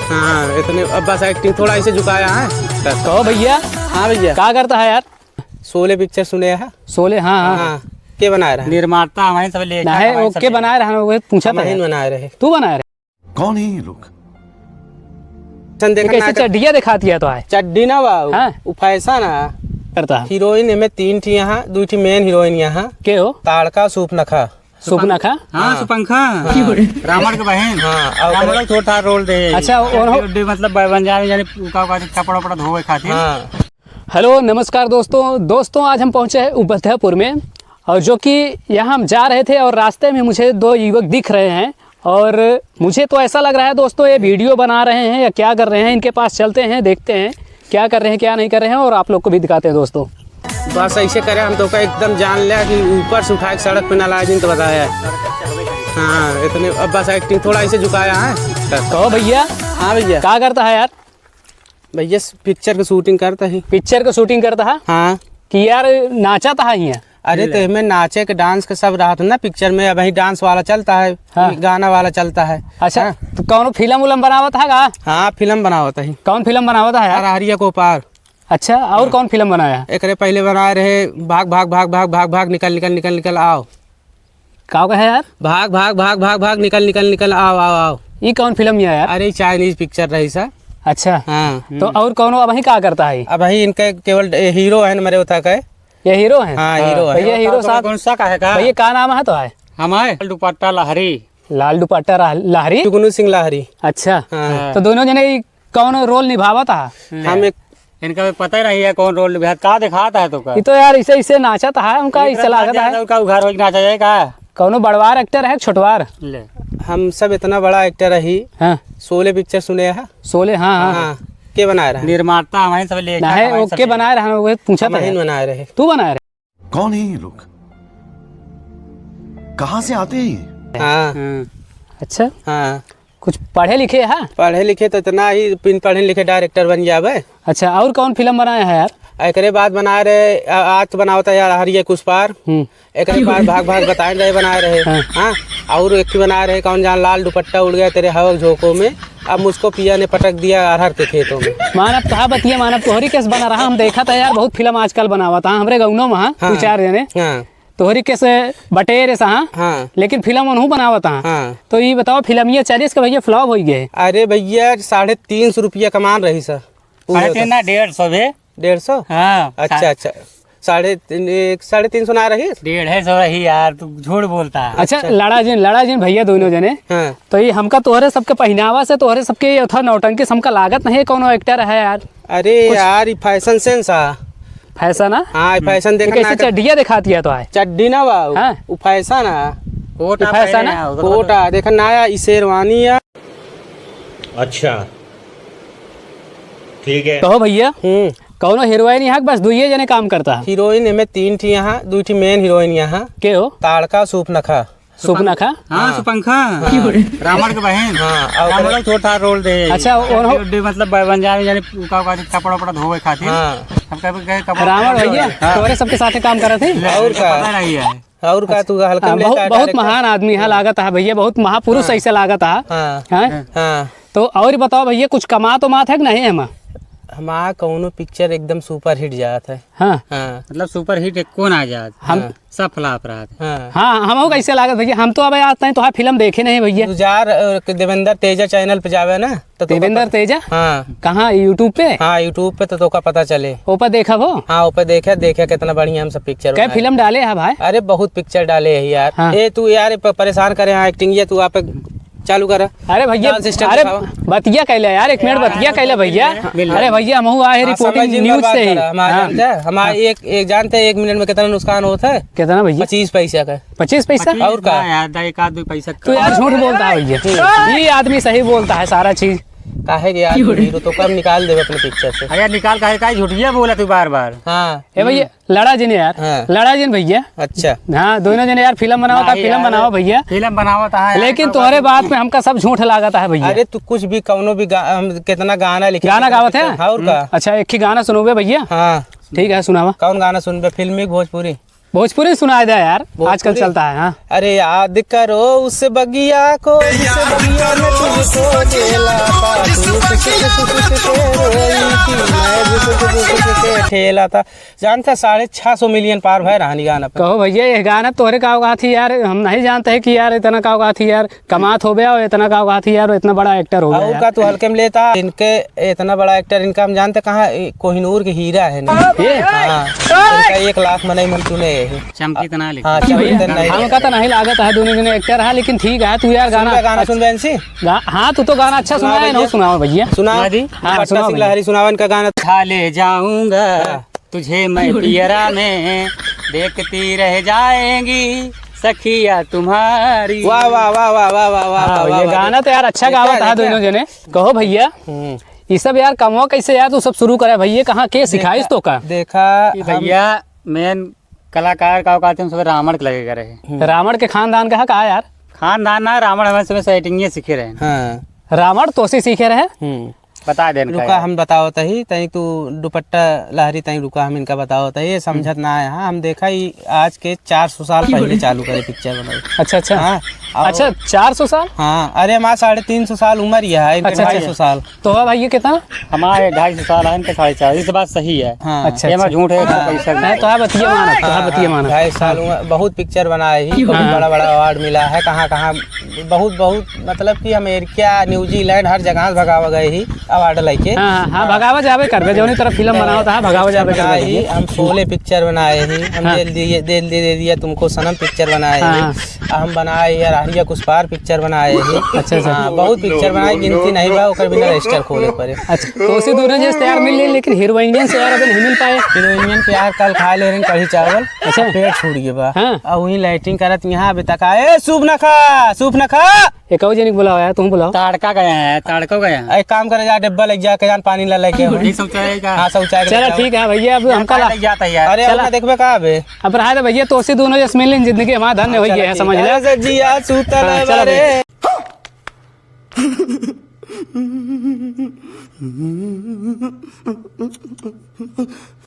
हाँ इतने अब बस एक्टिंग थोड़ा इसे झुकाया है। कहो भैया। हाँ भैया क्या करता है यार? शोले पिक्चर सुने है। शोले? हाँ हाँ हाँ के बनाए रहे? निर्माता हमारे सब ले ना है ओके बनाए रहे, वो पूछा था। नहीं बनाए रहे। तू बनाए रहे? कौन है ये लोग? कैसे चड्डिया दिखाती है तो है चड्डी ना बाबू। हाँ। वो फैशन है करता है। हीरोइन में 3 थी यहाँ, 2 थी मेन हीरोइन यहाँ के हो? ताड़का सूपनखा। सुपनखा? हाँ सुपंखा रावण के बहन। हाँ रावण लोग थोड़ा रोल दे। अच्छा मतलब बन जाए यानी कपड़ा वपड़ा धोए खातिर। हाँ हेलो नमस्कार दोस्तों आज हम पहुंचे हैं उबैदपुर में, और जो कि यहाँ हम जा रहे थे और रास्ते में मुझे 2 युवक दिख रहे हैं, और मुझे तो ऐसा लग रहा है दोस्तों ये वीडियो बना रहे हैं या क्या कर रहे हैं। इनके पास चलते हैं, देखते हैं क्या कर रहे हैं क्या नहीं कर रहे हैं, और आप लोग को भी दिखाते हैं दोस्तों। बस ऐसे करे हम तो का एकदम जान लिया कि ऊपर से उठा के सड़क पे ना लाए दिन तो बताया। हाँ इतने अब बस एक्टिंग थोड़ा इसे झुकाया है। कहो भैया। हाँ भैया क्या करता है यार? भैया पिक्चर की शूटिंग करता है। पिक्चर का शूटिंग करता है हाँ कि यार नाचा था यहाँ? अरे तो हमें नाचे के डांस के सब रहा था ना पिक्चर में। अब वही डांस वाला चलता है। हाँ। गाना वाला चलता है। अच्छा तो कौन फिल्म उलम बनावत है का? हाँ फिल्म बनावत है। कौन फिल्म बनावत है यार? हरिया को पार। अच्छा और कौन फिल्म बनाया? एक पहले बनाए रहे भाग भाग भाग भाग भाग भाग निकल निकल निकल निकल आओ। का है यार? भाग भाग भाग भाग भाग निकल निकल निकल आओ आओ आओ। ये कौन फिल्म है यार? अरे चाइनीज पिक्चर रही सर। अच्छा हाँ तो और कौन अब क्या करता है? अब वही इनका केवल हीरो है मेरे उठा के। ये हीरो है? हाँ हीरो है। भैया हीरो साहब कौन सा का है का? भैया का नाम है तो है? हमारे दुपट्टा लहरी। लाल दुपट्टा लहरी। टुकनू सिंह लाहरी। अच्छा हाँ। तो दोनों जने कौन रोल निभावा था? हम एक इनका भी पता ही नहीं है कौन रोल निभाता का दिखाता है तो का। ये तो यार इसे इसे नाचा था उनका इसे लागत है। उनका उघार होके नाचा जाएगा। कौनो बड़वार एक्टर है छोटवार? ले हम सब इतना बड़ा एक्टर रही। हाँ शोले पिक्चर सुने है। शोले? हाँ हाँ हाँ के बनाए रहे? निर्माता हमारे सब ले ना है ओके बनाए रहे, वो पूछा था। नहीं बनाए रहे। तू बनाए रहे? कौन है ये लोग? कहाँ से आते हैं ये? हाँ अच्छा हाँ कुछ पढ़े लिखे है? पढ़े लिखे तो इतना ही बिन पढ़े लिखे डायरेक्टर बन जावे। अच्छा और कौन फिल्म बनाया है यार? एकरे बाद बनाए रहे आज तो बनावता यार हरिया कुछ पार। एकरे बाद भाग भाग बताए रहे बनाए रहे। हाँ और एक बनाए रहे कौन जान लाल दुपट्टा उड़ गया तेरे हवक झोंकों में, अब मुझको पिया ने पटक दिया अरहर के खेतों में। मानव कहा बतिया मानव तोहरी कैसे बना रहा? हम देखा था यार बहुत फिल्म आजकल बनावा था हमरे गाँव में। हाँ 2-4 जने हाँ तोहरी कैसे बटेरे सा। हाँ लेकिन फिल्म उन्हों बनावा था। हाँ तो ये बताओ फिल्म ये 40 का भैया फ्लॉप हो गए? अरे भैया 350 रुपया कमान रही सर। 150 है। 150? हाँ अच्छा 350 ना रही। 150 रही यार तू झूठ बोलता है। अच्छा लड़ा जिन भैया दोनों जने। हाँ तो ये हमका तोहरे सबके पहनावा से तोहरे सबके ये था नौटंकी हमका लागत नहीं कौन एक्टर है यार। अरे यार ये फैशन सेंस है। फैशन है? हाँ फैशन देखना कैसे चड्डिया दिखाती है तो है? चड्डी ना बाबू। हाँ। वो फैशन है। कोटा फैशन है? कोटा देखा नया शेरवानी है। अच्छा ठीक है। कहो भैया कौनो हीरोइन यहाँ बस 2 जने काम करता है? हीरोइन में 3 थी यहाँ, 2 थी मेन हीरोइन यहाँ के हो? ताड़का सूपनखा। सुपनखा? हाँ सुपंखा रावण के बहन। हाँ रावण लोग थोड़ा रोल दे। अच्छा मतलब बन जाए यानी कपड़ा वपड़ा धोए खातिर। हाँ रावण भैया तोहरे सबके साथ काम कर रहे थे? और का पता नहीं है। और का तू हल्का में बहुत बहुत महान आदमी है लागत है भैया, बहुत महापुरुष ऐसे लागत है। हाँ हाँ तो और बताओ भैया कुछ कमा तो मात है कि नहीं? हमारा कौनो पिक्चर एकदम सुपर हिट जाता है। हाँ हाँ मतलब सुपर हिट कौन आ जात हम सब फ्लॉप रहा था। हाँ हाँ हम कैसे लागत भैया? हम तो अब आते हैं तो फिल्म देखे नहीं भैया। गुजार देवेंद्र तेजा चैनल पे जावे ना तो देवेंद्र तेजा? हाँ कहाँ यूट्यूब पे? हाँ यूट्यूब पे तो का पता चले। ऊपर देखा वो? हाँ ऊपर देखे कितना बढ़िया हम सब पिक्चर क्या फिल्म डाले है भाई? अरे बहुत पिक्चर डाले है यार। हाँ। ए तू यार परेशान करे हाँ एक्टिंग ये तू आप चालू कर। अरे भैया अरे बतिया कैले यार 1 मिनट बतिया कैले भैया। अरे भैया हम आए रिपोर्टिंग न्यूज से ही। हमारा एक जानते हैं 1 मिनट में कितना नुकसान होता है? कितना भैया? 25 पैसा का। 25 पैसा? और का यार 1-2 पैसा तो यार झूठ बोलता है भैया, ये आदमी सही बोलता है सारा चीज। काहे के यार हीरो तो कब निकाल देवे अपने पिक्चर से। अरे निकाल का झूठिया बोला तू बार बार। हाँ ए भैया लड़ा जिन यार। हाँ। लड़ा जिन भैया। अच्छा हाँ दोनों जने यार फिल्म बनाओ था, फिल्म बनाओ भैया। फिल्म बनावा था लेकिन तुम्हारे बात में हमका सब झूठ लागता है भैया। अरे तू कुछ भी कौनो भी कितना गाना लिखे गाना गावत है? और का? अच्छा एक ही गाना सुनोगे भैया? हाँ ठीक है सुनावा। कौन गाना सुनबे? फिल्मी भोजपुरी? भोजपुरी सुनाई दे यार आजकल चलता है। हाँ अरे याद करो उस बगिया को जिस बगिया में तुझको जेला था, तू खेला था जानता 650 मिलियन पार भय रहानी गाना पर। कहो भैया ये गाना तोहरे का गा थी यार, हम नहीं जानते है कि यार इतना का गा थी यार, कमात हो गया और इतना का गा थी यार, और इतना बड़ा एक्टर हो गया और का तू हल्के में लेता इनके इतना बड़ा एक्टर इनका हम जानते कहाँ कोहिनूर के हीरा है ना ये हाँ इनका 1 लाख मनाई मन चुने चमकी तना लिख हाँ चमकते नहीं हमका तो नहीं लागत है दोनों जने एक्टर है, लेकिन ठीक है तू यार गाना सुन बहन सी हाँ तू तो गाना अच्छा सुना है ना, सुनाओ भैया सुना हाँ, दुपट्टा सुनाओ सिंह भैया। लहरी सुनावन का गाना खा ले जाऊंगा तुझे मैं पियरा में, देखती रह जाएंगी सखिया तुम्हारी। वाह वाह वाह वाह वाह वाह वाह हाँ, वाह ये गाना तो यार अच्छा गावा था दोनों जने। कहो भैया ये सब यार कमवा कैसे यार तू सब शुरू करे भैया, कहाँ के सिखाइस तो का? देखा भैया मेन कलाकार का कहते हैं सुबह रावण के लगे करे, रावण के खानदान का कहा यार? खानदान ना रावण हमें सुबह सेटिंग सीखे रहे। हाँ रावण तो से सीखे रहे। बता दे रुका हम बताओ तही तई तू दुपट्टा लहरी तई रुका हम इनका बताओ तही ये समझत ना है। हाँ हम देखा ही आज के 400 साल पहले चालू करे पिक्चर बनाई। अच्छा अच्छा हाँ अच्छा 400 साल? हाँ अरे हमारा 350 साल उम्र ही है इनके अच्छा, 250 साल। तो अब भैया कितना? हमारे 250 साल है, इनके 450। इस बात सही है। हाँ अच्छा ये मैं झूठ है पैसा नहीं तो बतिया माना, तो बतिया माना। 250 साल उम्र बहुत पिक्चर बनाए ही बहुत बड़ा बड़ा अवार्ड मिला है कहाँ कहाँ बहुत बहुत मतलब कि अमेरिका न्यूजीलैंड हर जगह भगावा गए ही अवार्ड लेके। हाँ हाँ भगावा जावे करबे जोनी तरफ फिल्म बनाओ था भगावा जावे बनाए ही करबे। हम शोले पिक्चर बनाए ही हम दे दिया तुमको सनम पिक्चर बनाए ही हम बनाए यार हरिया कुछ पार पिक्चर बनाए ही। अच्छा अच्छा हाँ बहुत पिक्चर बनाए गिनती नहीं बा ओकर बिना रजिस्टर खोले पड़े। अच्छा तो उसी दोनों जैसे यार मिल ली, लेकिन हीरोइनियन से यार अभी नहीं मिल पाए। हीरोइनियन के यार कल खा ले रहे कढ़ी चावल अच्छा। पेट छूट गया बा हाँ। और वही लाइटिंग करत यहाँ अभी तक आए सूप न खा एक और जनी बुलाओ यार, तुम बुलाओ। ताड़का गया है, ताड़का गया है। एक काम करे जा डिब्बा लग जा के जान पानी ला लेके नहीं शौचालय का हाँ शौचालय चलो ठीक है भैया, अब हम कल जाता है यार। अरे अब ना देखबे का बे अब रहा भैया तो उसी दोनों जैसे मिल जिंदगी हमारा धन्य हो गया है, समझ ले। जिया सूतल हाँ, चलो बारे।